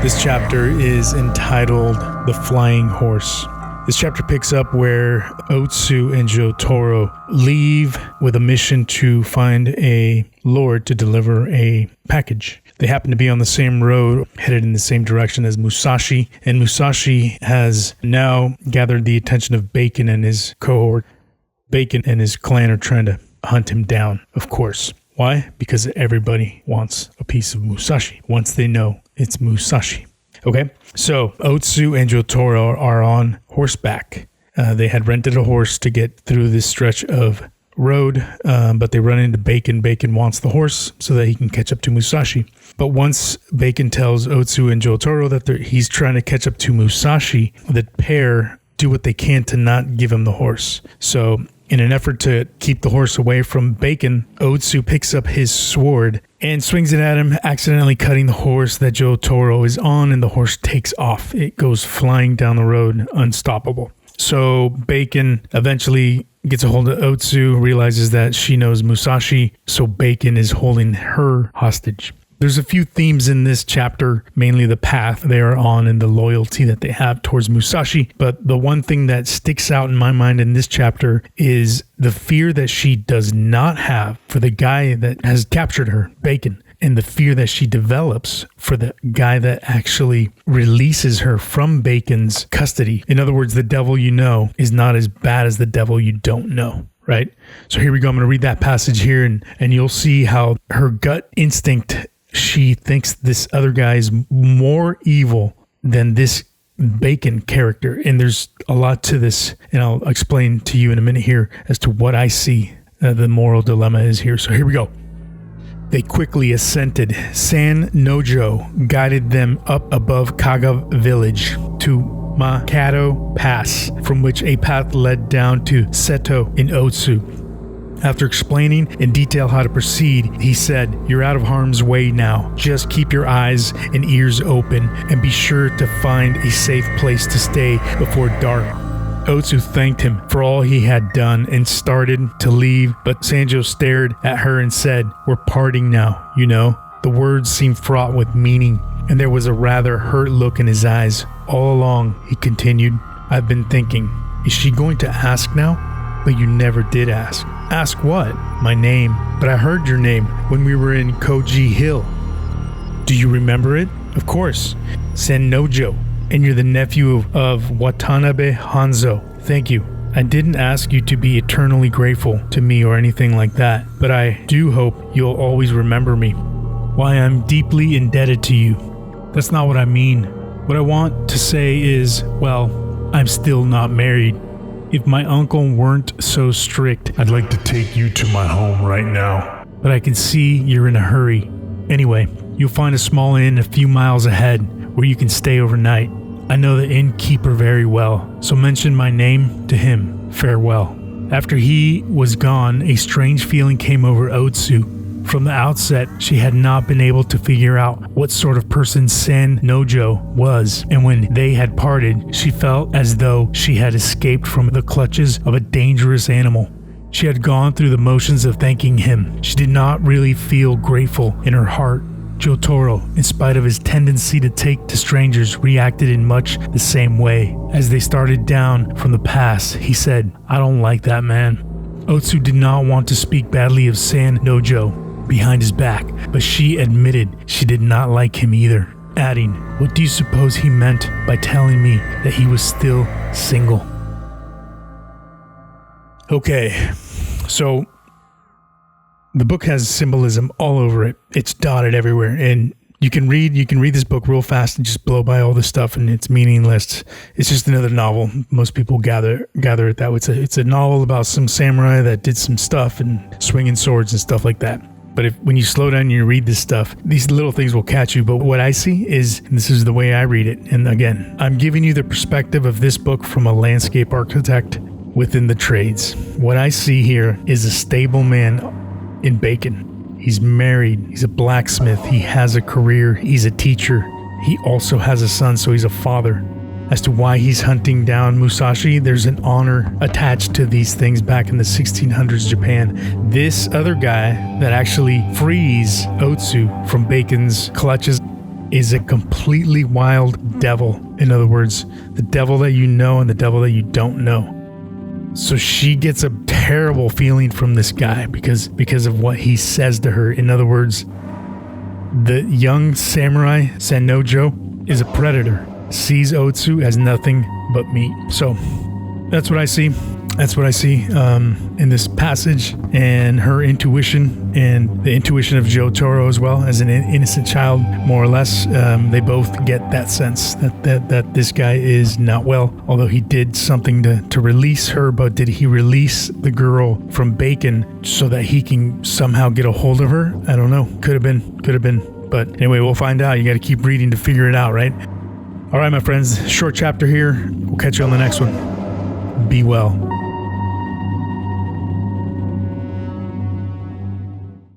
This chapter is entitled The Flying Horse. This chapter picks up where Otsu and Jotaro leave with a mission to find a lord to deliver a package. They happen to be on the same road, headed in the same direction as Musashi, and Musashi has now gathered the attention of Baiken and his cohort. Baiken and his clan are trying to hunt him down, of course. Why? Because everybody wants a piece of Musashi once they know it's Musashi. Okay, so Otsu and Jotaro are on horseback. They had rented a horse to get through this stretch of road, but they run into Baiken. Baiken wants the horse so that he can catch up to Musashi. But once Baiken tells Otsu and Jotaro that he's trying to catch up to Musashi, the pair do what they can to not give him the horse. So in an effort to keep the horse away from Baiken, Otsu picks up his sword and swings it at him, accidentally cutting the horse that Jotaro is on, and the horse takes off. It goes flying down the road, unstoppable. So Baiken eventually gets a hold of Otsu, realizes that she knows Musashi, so Baiken is holding her hostage. There's a few themes in this chapter, mainly the path they are on and the loyalty that they have towards Musashi. But the one thing that sticks out in my mind in this chapter is the fear that she does not have for the guy that has captured her, Baiken, and the fear that she develops for the guy that actually releases her from Baiken's custody. In other words, the devil you know is not as bad as the devil you don't know. Right? So here we go. I'm going to read that passage here and you'll see how her gut instinct, she thinks this other guy is more evil than this Baiken character. And there's a lot to this, and I'll explain to you in a minute here as to what I see the moral dilemma is here. So here we go. They quickly ascended. San Nojo guided them up above Kaga village to Makato Pass, from which a path led down to Seto in Otsu. After explaining in detail how to proceed, he said, "You're out of harm's way now. Just keep your eyes and ears open and be sure to find a safe place to stay before dark." Otsu thanked him for all he had done and started to leave, but Sanjo stared at her and said, "We're parting now, you know." The words seemed fraught with meaning, and there was a rather hurt look in his eyes. "All along," he continued, "I've been thinking, is she going to ask now? But you never did ask." "Ask what?" "My name." "But I heard your name when we were in Koji Hill." "Do you remember it?" "Of course. San Nojo. And you're the nephew of Watanabe Hanzo." "Thank you. I didn't ask you to be eternally grateful to me or anything like that, but I do hope you'll always remember me." "Why, I'm deeply indebted to you." "That's not what I mean. What I want to say is, well, I'm still not married. If my uncle weren't so strict, I'd like to take you to my home right now. But I can see you're in a hurry. Anyway, you'll find a small inn a few miles ahead where you can stay overnight. I know the innkeeper very well, so mention my name to him. Farewell." After he was gone, a strange feeling came over Otsu. From the outset, she had not been able to figure out what sort of person San Nojo was, and when they had parted, she felt as though she had escaped from the clutches of a dangerous animal. She had gone through the motions of thanking him. She did not really feel grateful in her heart. Jotaro, in spite of his tendency to take to strangers, reacted in much the same way. As they started down from the pass, he said, "I don't like that man." Otsu did not want to speak badly of San Nojo behind his back, but she admitted she did not like him either, adding, "What do you suppose he meant by telling me that he was still single?" Okay, so the book has symbolism all over it. It's dotted everywhere, and you can read this book real fast and just blow by all this stuff, and it's meaningless. It's just another novel. Most people gather it that way. It's a novel about some samurai that did some stuff and swinging swords and stuff like that. But when you slow down and you read this stuff, these little things will catch you. But what I see is, and this is the way I read it, and again, I'm giving you the perspective of this book from a landscape architect within the trades. What I see here is a stable man in Baiken. He's married, he's a blacksmith, he has a career, he's a teacher. He also has a son, so he's a father. As to why he's hunting down Musashi, there's an honor attached to these things back in the 1600s Japan. This other guy that actually frees Otsu from Baiken's clutches, is a completely wild devil. In other words, the devil that you know and the devil that you don't know. So she gets a terrible feeling from this guy because of what he says to her. In other words, the young samurai Sanojo is a predator, sees Otsu as nothing but meat. So that's what I see. That's what I see in this passage, and her intuition and the intuition of Jotaro as well, as an innocent child, more or less. They both get that sense that this guy is not well, although he did something to release her. But did he release the girl from Baiken so that he can somehow get a hold of her? I don't know. Could have been. But anyway, we'll find out. You got to keep reading to figure it out, right? All right, my friends, short chapter here. We'll catch you on the next one. Be well.